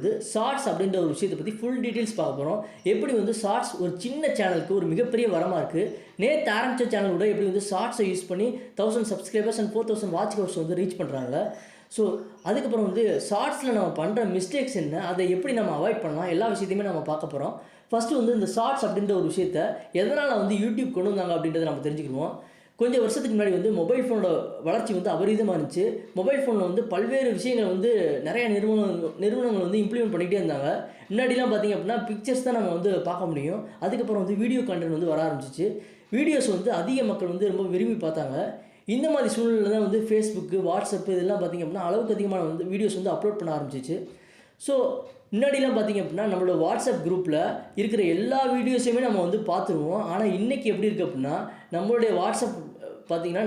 வந்து ஷார்ட்ஸ் அப்படின்ற ஒரு விஷயத்தை பற்றி ஃபுல் டீட்டெயில்ஸ் பார்க்க போகிறோம். எப்படி வந்து ஷார்ட்ஸ் ஒரு சின்ன சேனலுக்கு ஒரு மிகப்பெரிய வரமாக இருக்குது. நேற்று ஆரம்பித்த சேனல் கூட எப்படி வந்து ஷார்ட்ஸை யூஸ் பண்ணி 1000 சப்ஸ்கிரைபர்ஸ் அண்ட் 4000 வாட்ச் ஹவர்ஸ் வந்து ரீச் பண்ணுறாங்க. ஸோ அதுக்கப்புறம் வந்து ஷார்ட்ஸில் நம்ம பண்ணுற மிஸ்டேக்ஸ் என்ன, அதை எப்படி நம்ம அவாய்ட் பண்ணலாம், எல்லா விஷயத்தையுமே நம்ம பார்க்க போகிறோம். ஃபஸ்ட்டு வந்து இந்த ஷார்ட்ஸ் அப்படின்ற ஒரு விஷயத்தை எதனால் வந்து யூடியூப் கொண்டு வந்தாங்க அப்படின்றத நம்ம தெரிஞ்சுக்கிடுவோம். கொஞ்சம் வருஷத்துக்கு முன்னாடி வந்து மொபைல் ஃபோனோட வளர்ச்சி வந்து அபரிதமாக இருந்துச்சு. மொபைல் ஃபோனில் வந்து பல்வேறு விஷயங்கள் வந்து நிறையா நிறுவனங்கள் வந்து இம்ப்ளிமெண்ட் பண்ணிகிட்டே இருந்தாங்க. முன்னாடிலாம் பார்த்திங்க அப்படின்னா பிக்சர்ஸ் தான் நம்ம வந்து பார்க்க முடியும். அதுக்கப்புறம் வந்து வீடியோ கண்டென்ட் வந்து வர ஆரம்பிச்சிச்சு. வீடியோஸ் வந்து அதிக மக்கள் வந்து ரொம்ப விரும்பி பார்த்தாங்க. இந்த மாதிரி சூழ்நிலை தான் வந்து ஃபேஸ்புக்கு, வாட்ஸ்அப்பு இதெல்லாம் பார்த்திங்க அப்படின்னா அளவுக்கு அதிகமான வந்து வீடியோஸ் வந்து அப்லோட் பண்ண ஆரம்பிச்சிச்சு. ஸோ முன்னாடிலாம் பார்த்திங்க அப்படின்னா நம்மளோட வாட்ஸ்அப் குரூப்பில் இருக்கிற எல்லா வீடியோஸையுமே நம்ம வந்து பார்த்துருவோம். ஆனால் இன்றைக்கி எப்படி இருக்குது அப்படின்னா நம்மளுடைய வாட்ஸ்அப் பார்த்திங்கன்னா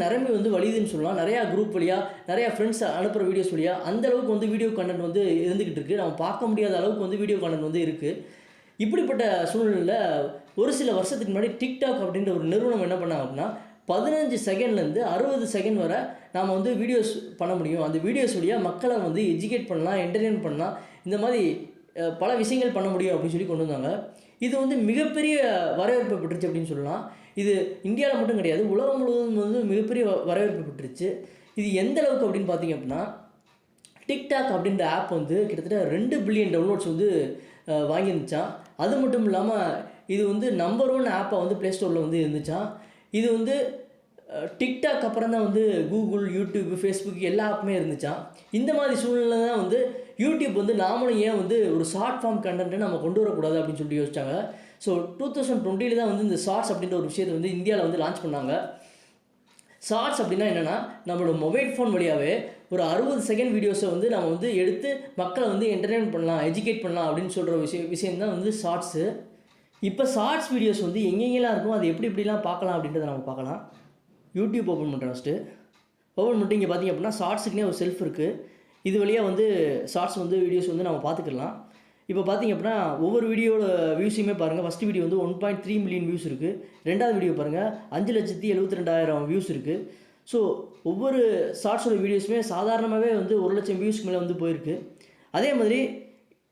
நிரம்பி வந்து வலியுதுன்னு சொல்லலாம். நிறையா குரூப் வழியாக நிறையா ஃப்ரெண்ட்ஸ் அனுப்புகிற வீடியோஸ் வழியாக அந்தளவுக்கு வந்து வீடியோ கண்டென்ட் வந்து இருந்துக்கிட்டு இருக்குது. நம்ம பார்க்க முடியாத அளவுக்கு வந்து வீடியோ கண்டென்ட் வந்து இருக்குது. இப்படிப்பட்ட சூழ்நிலையில் ஒரு சில வருஷத்துக்கு முன்னாடி டிக்டாக் அப்படின்ற ஒரு நிறுவனம் என்ன பண்ணாங்க அப்படின்னா 15 செகண்ட்லேருந்து 60 செகண்ட் வரை நாம் வந்து வீடியோஸ் பண்ண முடியும். அந்த வீடியோஸ் வழியாக மக்களை வந்து எஜுகேட் பண்ணலாம், என்டர்டெயின் பண்ணலாம், இந்த மாதிரி பல விஷயங்கள் பண்ண முடியும் அப்படின்னு சொல்லி கொண்டு வந்தாங்க. இது வந்து மிகப்பெரிய வரவேற்பு பெற்றுச்சு அப்படின்னு சொல்லலாம். இது இந்தியாவில் மட்டும் கிடையாது, உலகம் முழுவதும் வந்து மிகப்பெரிய வரவேற்பு பெற்றுச்சு. இது எந்த அளவுக்கு அப்படின்னு பார்த்தீங்க அப்படின்னா டிக்டாக் அப்படின்ற ஆப் வந்து கிட்டத்தட்ட 2 பில்லியன் டவுன்லோட்ஸ் வந்து வாங்கியிருந்துச்சான். அது மட்டும் இல்லாமல் இது வந்து நம்பர் 1 ஆப்பாக வந்து ப்ளே ஸ்டோரில் வந்து இருந்துச்சான். இது வந்து டிக்டாக் அப்புறம் தான் வந்து கூகுள், யூடியூப், ஃபேஸ்புக் எல்லா ஆப்புமே இருந்துச்சான். இந்த மாதிரி சூழ்நிலை தான் வந்து யூடியூப் வந்து நாமளும் ஏன் வந்து ஒரு ஷார்ட் ஃபார்ம் கண்டென்ட்டை நம்ம கொண்டு வரக்கூடாது அப்படின்னு சொல்லிட்டு யோசிச்சாங்க. ஸோ 2020 தான் வந்து இந்த ஷார்ட்ஸ் அப்படின்ற ஒரு விஷயத்தை வந்து இந்தியாவில் வந்து லான்ச் பண்ணாங்க. ஷார்ட்ஸ் அப்படின்னா என்னென்னா நம்மளோட மொபைல் ஃபோன் வழியாகவே ஒரு 60 செகண்ட் வீடியோஸை வந்து நம்ம வந்து எடுத்து மக்களை வந்து என்டர்டெயின் பண்ணலாம், எஜுகேட் பண்ணலாம் அப்படின்னு சொல்கிற விஷயம் தான் வந்து ஷார்ட்ஸு. இப்போ ஷார்ட்ஸ் வீடியோஸ் வந்து எங்கெங்கெல்லாம் இருக்கும், அது எப்படிலாம் பார்க்கலாம் அப்படின்றத நம்ம பார்க்கலாம். யூடியூப் ஓப்பன் பண்ணுறேன். ஃபஸ்ட்டு ஓப்பன் பண்ணிட்டு இங்கே பார்த்திங்க அப்படின்னா ஷார்ட்ஸுக்குனே ஒரு செல்ஃப் இருக்குது. இது வழியாக வந்து ஷார்ட்ஸ் வந்து வீடியோஸ் வந்து நம்ம பார்த்துக்கலாம். இப்போ பார்த்திங்க அப்படின்னா ஒவ்வொரு வீடியோட வியூஸையுமே பாருங்கள். ஃபஸ்ட்டு வீடியோ வந்து 1.3 மில்லியன் வியூஸ் இருக்குது. ரெண்டாவது வீடியோ பாருங்கள் 5,72,000 வியூஸ் இருக்குது. ஸோ ஒவ்வொரு ஷார்ட்ஸோட வீடியோஸுமே சாதாரணமாகவே வந்து 1,00,000 வியூஸ்க்கு மேலே வந்து போயிருக்கு. அதே மாதிரி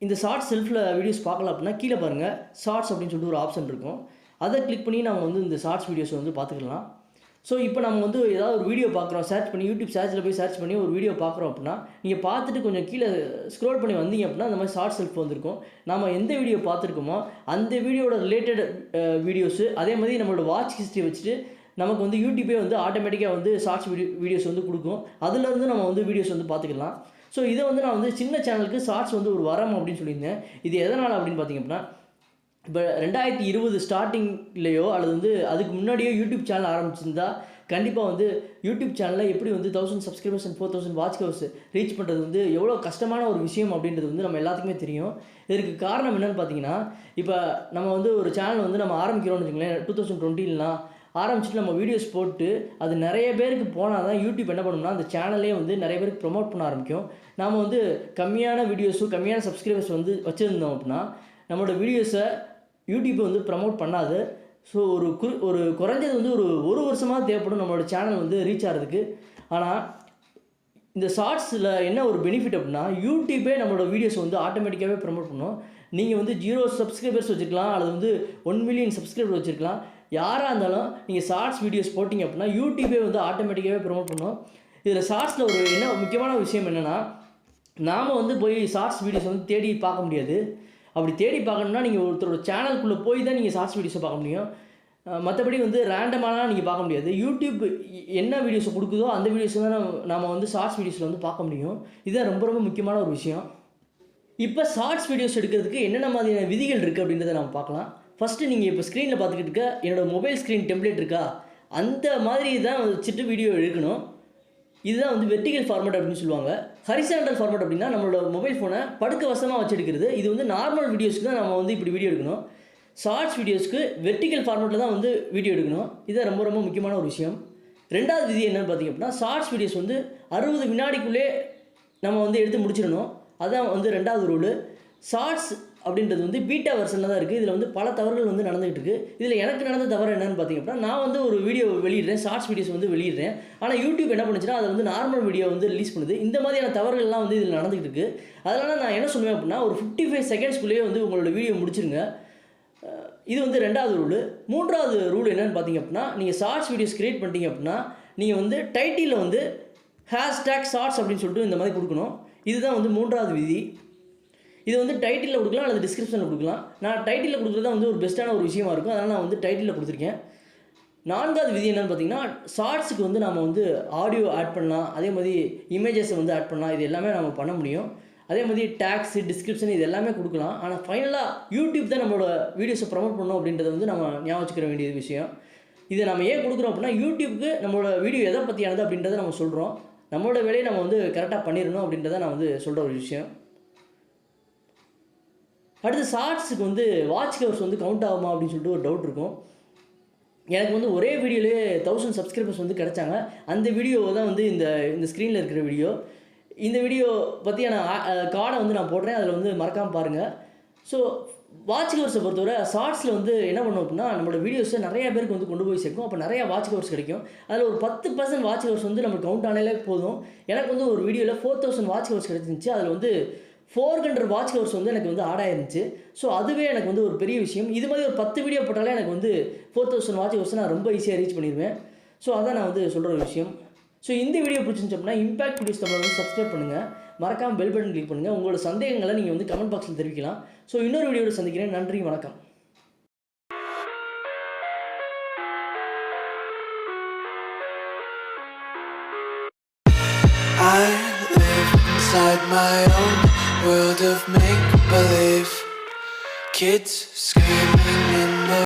இந்த ஷார்ட்ஸ் செல்ஃபில் வீடியோஸ் பார்க்கலாம் அப்படின்னா கீழே பாருங்கள் ஷார்ட்ஸ் அப்படின்னு சொல்லிட்டு ஒரு ஆப்ஷன் இருக்கும். அதை கிளிக் பண்ணி நம்ம வந்து இந்த ஷார்ட்ஸ் வீடியோஸை வந்து பார்த்துக்கலாம். ஸோ இப்போ நம்ம வந்து ஏதாவது ஒரு வீடியோ பார்க்குறோம், சர்ச் பண்ணி யூடியூப் சர்ச்சில் போய் சர்ச் பண்ணி ஒரு வீடியோ பார்க்குறோம் அப்படின்னா நீங்கள் பார்த்துட்டு கொஞ்சம் கீழே ஸ்க்ரோல் பண்ணி வந்தீங்க அப்படின்னா அந்த மாதிரி ஷார்ட் செல்ஃப் வந்திருக்கும். நம்ம எந்த வீடியோ பார்த்துருக்கோமோ அந்த வீடியோட ரிலேட்டட் வீடியோஸு, அதே மாதிரி நம்மளோட வாட்ச் ஹிஸ்ட்ரி வச்சுட்டு நமக்கு வந்து யூடியூப்பே வந்து ஆட்டோமேட்டிக்காக வந்து ஷார்ட்ஸ் வீடியோஸ் வந்து கொடுக்கும். அதுலேருந்து நம்ம வந்து வீடியோஸ் வந்து பார்த்துக்கலாம். ஸோ இதை வந்து நான் வந்து சின்ன சேனலுக்கு ஷார்ட்ஸ் வந்து ஒரு வரம் அப்படின்னு சொல்லியிருந்தேன். இது எதனால் அப்படின்னு பார்த்திங்க அப்படின்னா இப்போ 2020 ஸ்டார்டிங்லேயோ அல்லது வந்து அதுக்கு முன்னாடியோ யூடியூப் சேனல் ஆரம்பிச்சிருந்தா கண்டிப்பாக வந்து யூடியூப் சேனலில் எப்படி வந்து 1000 subscribers and 4000 watch hours reach பண்ணுறது வந்து எவ்வளோ கஷ்டமான ஒரு விஷயம் அப்படின்றது வந்து நம்ம எல்லாத்துக்குமே தெரியும். இதற்கு காரணம் என்னென்னு பார்த்தீங்கன்னா இப்போ நம்ம வந்து ஒரு சேனல் வந்து நம்ம ஆரம்பிக்கிறோம்னு வச்சுங்களேன் 2020லாம் ஆரம்பிச்சுட்டு நம்ம வீடியோஸ் போட்டு அது நிறைய பேருக்கு போனால் தான் யூடியூப் என்ன பண்ணணும்னா அந்த சேனலே வந்து நிறைய பேருக்கு ப்ரொமோட் பண்ண ஆரம்பிக்கும். நாம் வந்து கம்மியான வீடியோஸும் கம்மியான சப்ஸ்கிரைபர்ஸ் வந்து வச்சுருந்தோம் அப்படின்னா நம்மளோட வீடியோஸை யூடியூப்பை வந்து ப்ரமோட் பண்ணாது. ஸோ ஒரு குறைஞ்சது வந்து ஒரு வருஷமாக தேவைப்படும் நம்மளோட சேனல் வந்து ரீச் ஆகிறதுக்கு. ஆனால் இந்த ஷார்ட்ஸில் என்ன ஒரு பெனிஃபிட் அப்படின்னா யூடியூப்பே நம்மளோட வீடியோஸ் வந்து ஆட்டோமேட்டிக்காகவே ப்ரமோட் பண்ணும். நீங்கள் வந்து 0 சப்ஸ்கிரைபர்ஸ் வச்சுருக்கலாம், அல்லது வந்து 1 மில்லியன் சப்ஸ்கிரைபர் வச்சுருக்கலாம். யாராக இருந்தாலும் நீங்கள் ஷார்ட்ஸ் வீடியோஸ் போட்டிங்க அப்படின்னா யூடியூப்பே வந்து ஆட்டோமேட்டிக்காகவே ப்ரமோட் பண்ணும். இதில் ஷார்ட்ஸில் ஒரு முக்கியமான விஷயம் என்னென்னா நாம் வந்து போய் ஷார்ட்ஸ் வீடியோஸ் வந்து தேடி பார்க்க முடியாது. அப்படி தேடி பார்க்கணுன்னா நீங்கள் ஒருத்தரோட சேனலுக்குள்ளே போய் தான் நீங்கள் ஷார்ட்ஸ் வீடியோஸை பார்க்க முடியும். மற்றபடி வந்து ரேண்டமாலாம் நீங்கள் பார்க்க முடியாது. யூடியூப் என்ன வீடியோஸை கொடுக்குதோ அந்த வீடியோஸை தான் நம்ம வந்து ஷார்ட்ஸ் வீடியோஸில் வந்து பார்க்க முடியும். இதுதான் ரொம்ப ரொம்ப முக்கியமான ஒரு விஷயம். இப்போ ஷார்ட்ஸ் வீடியோஸ் எடுக்கிறதுக்கு என்னென்ன மாதிரியான விதிகள் இருக்குது அப்படின்றத நம்ம பார்க்கலாம். ஃபஸ்ட்டு நீங்கள் இப்போ ஸ்க்ரீனில் பார்த்துக்கிட்டு இருக்க என்னோடய மொபைல் ஸ்க்ரீன் டெம்ப்ளேட் இருக்கா, அந்த மாதிரி தான் வச்சுட்டு வீடியோ எடுக்கணும். இதுதான் வந்து வெர்டிகல் ஃபார்மேட் அப்படின்னு சொல்லுவாங்க. ஹரிசாண்டல் ஃபார்மேட் அப்படின்னா நம்மளோட மொபைல் ஃபோனை படுக்க வசமாக வச்சு எடுக்கிறது. இது வந்து நார்மல் வீடியோஸ்க்கு தான் நம்ம வந்து இப்படி வீடியோ எடுக்கணும். ஷார்ட்ஸ் வீடியோஸ்க்கு வெர்டிகல் ஃபார்மேட்டில் தான் வந்து வீடியோ எடுக்கணும். இதுதான் ரொம்ப ரொம்ப முக்கியமான ஒரு விஷயம். ரெண்டாவது விதி என்னென்னு பார்த்திங்க அப்படின்னா ஷார்ட்ஸ் வீடியோஸ் வந்து 60 வினாடிக்குள்ளே நம்ம வந்து எடுத்து முடிச்சிடணும். அதுதான் வந்து ரெண்டாவது ரூலு. ஷார்ட்ஸ் அப்படின்றது வந்து பீட்டா வெர்ஷனில் தான் இருக்குது. இதில் வந்து பல தவறுகள் வந்து நடந்துகிட்டு இருக்குது. இதில் எனக்கு நடந்த தவறு என்னென்னு பார்த்தீங்க அப்படின்னா, நான் வந்து ஒரு வீடியோ வெளியிடுறேன், ஷார்ட்ஸ் வீடியோஸ் வந்து வெளியிடுறேன். ஆனால் யூடியூப் என்ன பண்ணுச்சுன்னா, அதை வந்து நார்மல் வீடியோ வந்து ரிலீஸ் பண்ணுது. இந்த மாதிரியான தவறுகள்லாம் வந்து இதில் நடந்துகிட்டு இருக்குது. அதனால் நான் என்ன சொல்லுவேன் அப்படின்னா, ஒரு 55 செகண்ட்ஸ்குள்ளேயே வந்து உங்களோட வீடியோ முடிச்சிருங்க. இது வந்து 2வது ரூலு. 3வது ரூல் என்னென்னு பார்த்தீங்க அப்படின்னா, நீங்கள் ஷார்ட்ஸ் வீடியோஸ் கிரியேட் பண்ணிட்டீங்க அப்படின்னா, நீங்கள் வந்து டைட்டிலில் வந்து #ஷார்ட்ஸ் அப்படின்னு சொல்லிட்டு இந்த மாதிரி கொடுக்கணும். இதுதான் வந்து 3வது விதி. இது வந்து டைட்டிலில் கொடுக்கலாம் அல்லது டிஸ்கிரிப்ஷனில் கொடுக்கலாம். நான் டைட்டிலில் கொடுக்குறது தான் வந்து ஒரு பெஸ்ட்டான ஒரு விஷயமா இருக்கும். அதனால் நான் வந்து டைட்டிலில் கொடுத்துருக்கேன். 4வது விதி என்னென்னு பார்த்தீங்கன்னா, ஷார்ட்ஸுக்கு வந்து நம்ம வந்து ஆடியோ ஆட் பண்ணலாம், அதே மாதிரி இமேஜஸை வந்து ஆட் பண்ணலாம். இது எல்லாமே நம்ம பண்ண முடியும். அதே மாதிரி டேக்ஸு, டிஸ்கிரிப்ஷன் இது எல்லாமே கொடுக்கலாம். ஆனால் ஃபைனலாக யூடியூப் தான் நம்மளோட வீடியோஸை ப்ரமோட் பண்ணணும் அப்படின்றத வந்து நம்ம ஞாபகம் வச்சுக்கிற வேண்டிய விஷயம். இதை நம்ம ஏன் கொடுக்குறோம் அப்படின்னா, யூடியூப்க்கு நம்மளோட வீடியோ எதை பற்றியானது அப்படின்றத நம்ம சொல்கிறோம். நம்மளோட வேலையை நம்ம வந்து கரெக்டாக பண்ணிடணும் அப்படின்றத நான் வந்து சொல்கிற ஒரு விஷயம். அடுத்து ஷார்ட்ஸுக்கு வந்து வாட்ச் ஹவர்ஸ் வந்து கவுண்ட் ஆகுமா அப்படின்னு சொல்லிட்டு ஒரு டவுட் இருக்கும். எனக்கு வந்து ஒரே வீடியோலேயே 1000 சப்ஸ்கிரைபர்ஸ் வந்து கிடச்சாங்க. அந்த வீடியோ தான் வந்து இந்த ஸ்க்ரீனில் இருக்கிற வீடியோ. இந்த வீடியோ பற்றியான கார்டை வந்து நான் போடுறேன். அதில் வந்து மறக்காமல் பாருங்கள். ஸோ வாட்ச் ஹவர்ஸை பொறுத்தவரை ஷார்ட்ஸில் வந்து என்ன பண்ணும் அப்படின்னா, நம்மளோட வீடியோஸை நிறைய பேருக்கு வந்து கொண்டு போய் சேர்க்கும். அப்போ நிறையா வாட்ச் ஹவர்ஸ் கிடைக்கும். அதில் ஒரு 10% வாட்ச் ஹவர்ஸ் வந்து நம்மளுக்கு கவுண்ட் ஆனாலே போதும். எனக்கு வந்து ஒரு வீடியோவில் 4000 வாட்ச் ஹவர்ஸ் கிடச்சிருந்துச்சு. அதில் வந்து 400 வாட்ச் ஹவர்ஸ் வந்து எனக்கு வந்து ஆட் ஆயிருந்துச்சு. ஸோ அதுவே எனக்கு வந்து ஒரு பெரிய விஷயம். இது மாதிரி ஒரு 10 வீடியோ போட்டாலே எனக்கு வந்து 4000 வாட்ச் ஹவர்ஸ் நான் ரொம்ப ஈஸியாக ரீச் பண்ணிடுவேன். ஸோ அதான் நான் வந்து சொல்கிற ஒரு விஷயம். ஸோ இந்த வீடியோ பிடிச்சிருந்துச்சு அப்படின்னா இம்பாக்ட் வீடியோஸ் தமிழ் வந்து சப்ஸ்கிரைப் பண்ணுங்கள். மறக்காமல் பெல் பட்டன் கிளிக் பண்ணுங்கள். உங்களோட சந்தேகங்களை நீங்கள் வந்து கமெண்ட் பாக்ஸில் தெரிவிக்கலாம். ஸோ இன்னொரு வீடியோவில் சந்திக்கிறேன். நன்றி, வணக்கம். I live inside my own world of make-believe. Kids screaming in the